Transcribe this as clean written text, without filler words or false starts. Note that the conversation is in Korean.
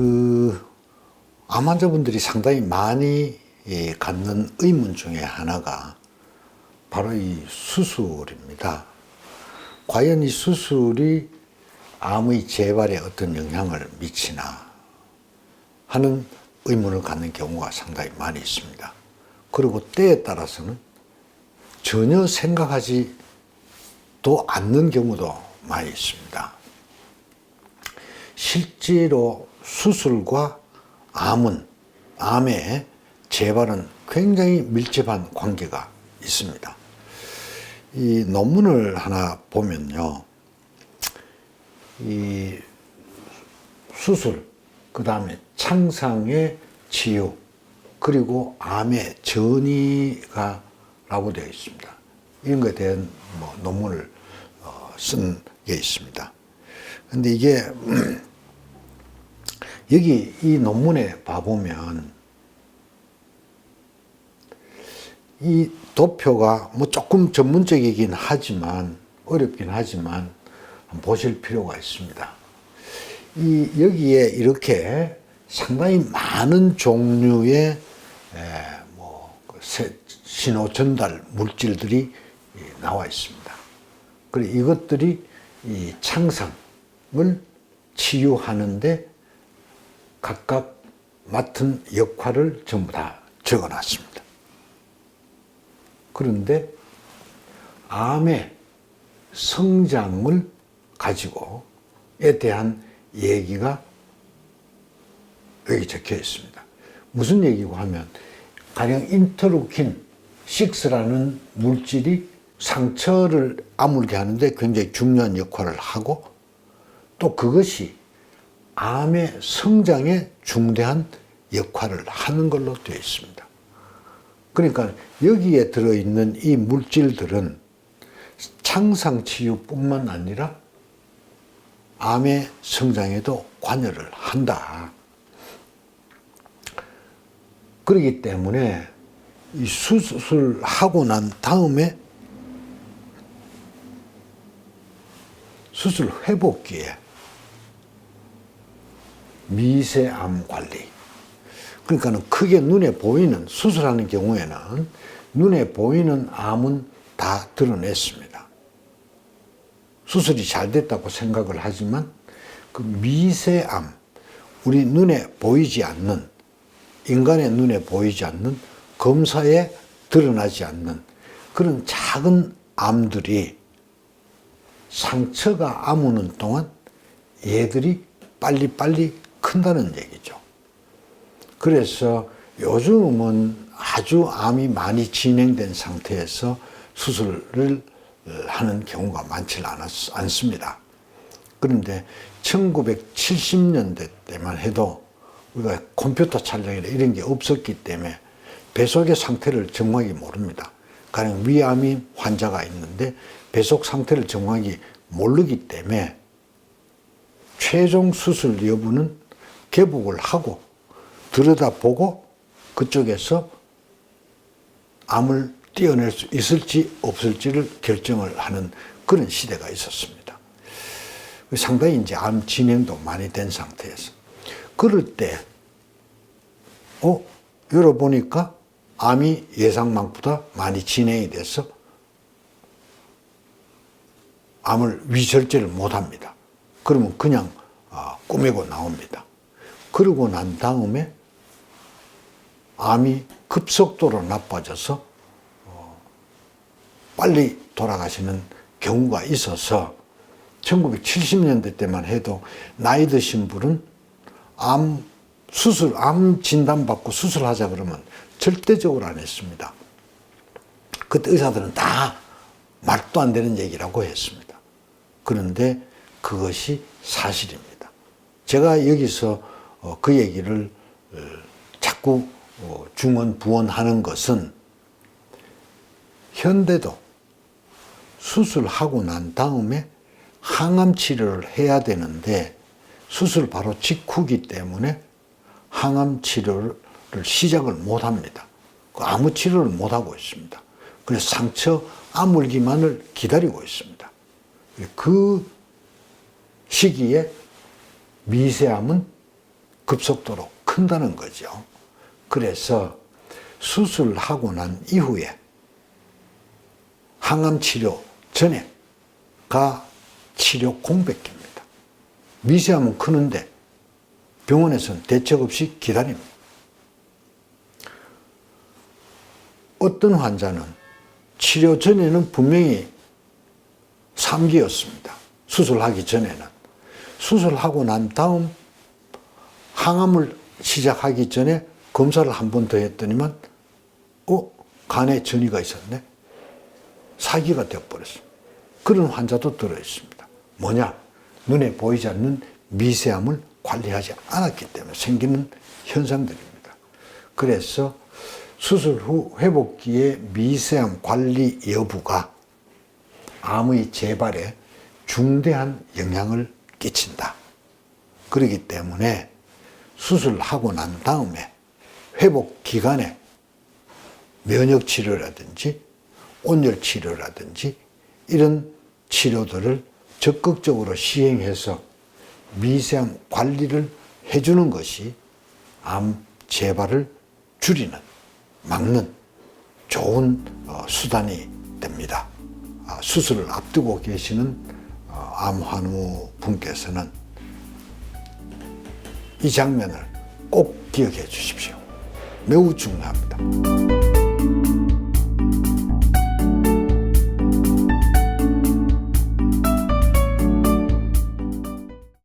암 환자분들이 상당히 많이 갖는 의문 중에 하나가 바로 이 수술입니다. 과연 이 수술이 암의 재발에 어떤 영향을 미치나 하는 의문을 갖는 경우가 상당히 많이 있습니다. 그리고 때에 따라서는 전혀 생각하지도 않는 경우도 많이 있습니다. 실제로 수술과 암의 재발은 굉장히 밀접한 관계가 있습니다. 이 논문을 하나 보면요. 이 수술, 그 다음에 창상의 치유, 그리고 암의 전이가 라고 되어 있습니다. 이런 것에 대한 논문을 쓴 게 있습니다. 근데 이게 여기 이 논문에 봐보면 이 도표가 조금 전문적이긴 하지만 어렵긴 하지만 보실 필요가 있습니다. 여기에 이렇게 상당히 많은 종류의 신호 전달 물질들이 나와 있습니다. 그리고 이것들이 이 창상을 치유하는데 각각 맡은 역할을 전부 다 적어놨습니다. 그런데 암의 성장을 가지고에 대한 얘기가 여기 적혀 있습니다. 무슨 얘기고 하면 가령 인터루킨 6라는 물질이 상처를 아물게 하는데 굉장히 중요한 역할을 하고 또 그것이 암의 성장에 중대한 역할을 하는 걸로 되어 있습니다. 그러니까 여기에 들어있는 이 물질들은 창상치유뿐만 아니라 암의 성장에도 관여를 한다. 그렇기 때문에 이 수술하고 난 다음에 수술 회복기에 미세암 관리. 그러니까는 크게 눈에 보이는, 수술하는 경우에는 눈에 보이는 암은 다 드러냈습니다. 수술이 잘 됐다고 생각을 하지만 그 미세암, 우리 눈에 보이지 않는, 인간의 눈에 보이지 않는, 검사에 드러나지 않는 그런 작은 암들이 상처가 아무는 동안 얘들이 빨리빨리 큰다는 얘기죠. 그래서 요즘은 아주 암이 많이 진행된 상태에서 수술을 하는 경우가 많지 않습니다. 그런데 1970년대 때만 해도 우리가 컴퓨터 촬영이나 이런 게 없었기 때문에 배속의 상태를 정확히 모릅니다. 가령 위암이 환자가 있는데 배속 상태를 정확히 모르기 때문에 최종 수술 여부는 개복을 하고 들여다보고 그쪽에서 암을 떼어낼 수 있을지 없을지를 결정을 하는 그런 시대가 있었습니다. 상당히 이제 암 진행도 많이 된 상태에서 그럴 때 열어보니까 암이 예상만보다 많이 진행이 돼서 암을 위절제를 못합니다. 그러면 그냥 꾸미고 나옵니다. 그러고 난 다음에 암이 급속도로 나빠져서 빨리 돌아가시는 경우가 있어서 1970년대 때만 해도 나이 드신 분은 암 진단받고 수술하자 그러면 절대적으로 안 했습니다. 그때 의사들은 다 말도 안 되는 얘기라고 했습니다. 그런데 그것이 사실입니다. 제가 여기서 그 얘기를 자꾸 중언부언하는 것은 현대도 수술하고 난 다음에 항암 치료를 해야 되는데 수술 바로 직후기 때문에 항암 치료를 시작을 못 합니다. 아무 치료를 못 하고 있습니다. 그래서 상처 아물기만을 기다리고 있습니다. 그 시기에 미세암은 급속도로 큰다는 거죠. 그래서 수술하고 난 이후에 항암 치료 전에가 치료 공백기입니다. 미세하면 크는데 병원에서는 대책 없이 기다립니다. 어떤 환자는 치료 전에는 분명히 3기였습니다. 수술하기 전에는. 수술하고 난 다음 항암을 시작하기 전에 검사를 한 번 더 했더니만 간에 전이가 있었네. 4기가 되어버렸습니다. 그런 환자도 들어있습니다. 뭐냐? 눈에 보이지 않는 미세함을 관리하지 않았기 때문에 생기는 현상들입니다. 그래서 수술 후 회복기의 미세함 관리 여부가 암의 재발에 중대한 영향을 끼친다. 그렇기 때문에 수술하고 난 다음에 회복 기간에 면역 치료라든지 온열 치료라든지 이런 치료들을 적극적으로 시행해서 미세함 관리를 해주는 것이 암 재발을 줄이는, 막는 좋은 수단이 됩니다. 수술을 앞두고 계시는 암 환우 분께서는 이 장면을 꼭 기억해 주십시오. 매우 중요합니다.